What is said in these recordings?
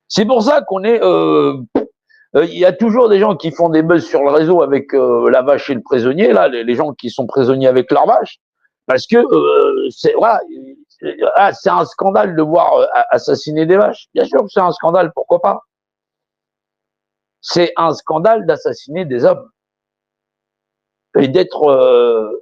C'est pour ça qu'on est... il y a toujours des gens qui font des buzz sur le réseau avec la vache et le prisonnier, là, les gens qui sont prisonniers avec leur vache, parce que c'est voilà, c'est un scandale de voir assassiner des vaches. Bien sûr que c'est un scandale, pourquoi pas? C'est un scandale d'assassiner des hommes et d'être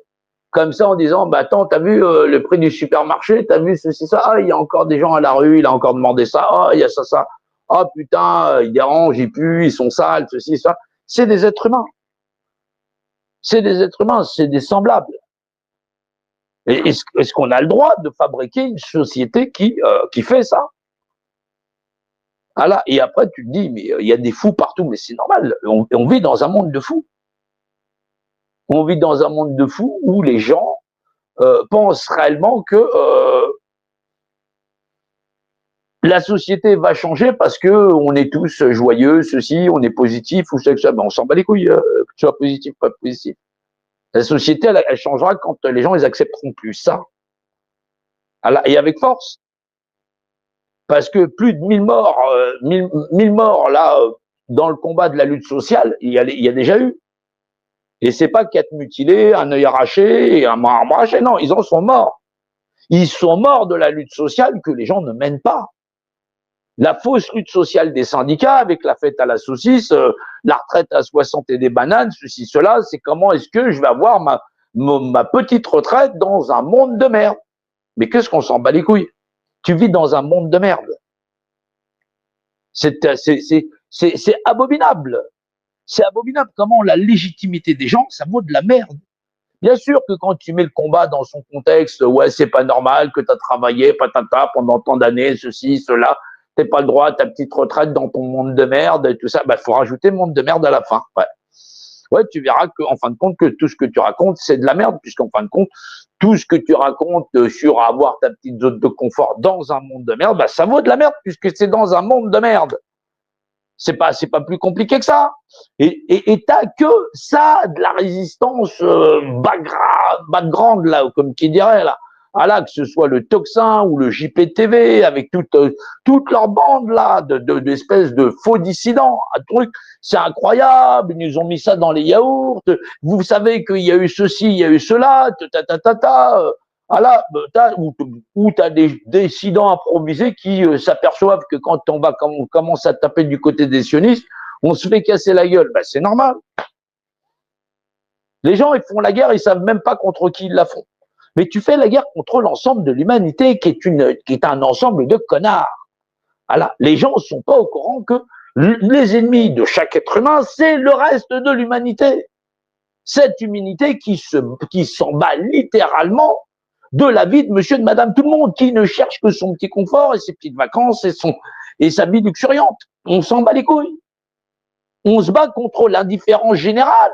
comme ça en disant bah attends, t'as vu le prix du supermarché, t'as vu ceci ça, ah il y a encore des gens à la rue, il a encore demandé ça, ah il y a ça ça, ah putain ils dérangent, ils puent, ils sont sales, ceci ça. C'est des êtres humains, c'est des êtres humains, c'est des semblables. Et est-ce qu'on a le droit de fabriquer une société qui fait ça? Ah là, et après tu te dis mais il y a des fous partout, mais c'est normal, on vit dans un monde de fous. On vit dans un monde de fous où les gens pensent réellement que la société va changer parce que on est tous joyeux, ceci, on est positif ou ça, ben on s'en bat les couilles, que tu sois positif ou pas positif. La société, elle changera quand les gens ils accepteront plus ça. Et avec force. Parce que plus de 1000 morts, 1000 morts là, dans le combat de la lutte sociale, il y a déjà eu. Et c'est pas 4 mutilés, un œil arraché et un bras arraché, non, ils en sont morts. Ils sont morts de la lutte sociale que les gens ne mènent pas. La fausse lutte sociale des syndicats avec la fête à la saucisse, la retraite à 60 et des bananes, ceci, cela, c'est comment est-ce que je vais avoir ma petite retraite dans un monde de merde. Mais qu'est-ce qu'on s'en bat les couilles? Tu vis dans un monde de merde. C'est abominable. C'est abominable comment la légitimité des gens, ça vaut de la merde. Bien sûr que quand tu mets le combat dans son contexte, ouais, c'est pas normal que tu as travaillé, patata, pendant tant d'années, ceci, cela, t'as pas le droit à ta petite retraite dans ton monde de merde et tout ça, bah, faut rajouter monde de merde à la fin. Ouais. Ouais, tu verras que, en fin de compte, que tout ce que tu racontes, c'est de la merde, puisqu'en fin de compte, tout ce que tu racontes sur avoir ta petite zone de confort dans un monde de merde, bah, ça vaut de la merde, puisque c'est dans un monde de merde. C'est pas plus compliqué que ça. Et t'as que ça, de la résistance background, là, comme qui dirait, là. Ah là, que ce soit le Toxin ou le JPTV, avec toute leur bande, là, d'espèces de faux dissidents. Un truc, c'est incroyable, ils nous ont mis ça dans les yaourts. Vous savez qu'il y a eu ceci, il y a eu cela, Ah là, où t'as des dissidents improvisés qui s'aperçoivent que quand on commence à taper du côté des sionistes, on se fait casser la gueule. Ben, c'est normal. Les gens, ils font la guerre, ils savent même pas contre qui ils la font. Mais tu fais la guerre contre l'ensemble de l'humanité, qui est un ensemble de connards. Voilà. Les gens ne sont pas au courant que les ennemis de chaque être humain, c'est le reste de l'humanité. Cette humanité qui s'en bat littéralement de la vie de monsieur, de madame, tout le monde, qui ne cherche que son petit confort et ses petites vacances et sa vie luxuriante. On s'en bat les couilles. On se bat contre l'indifférence générale.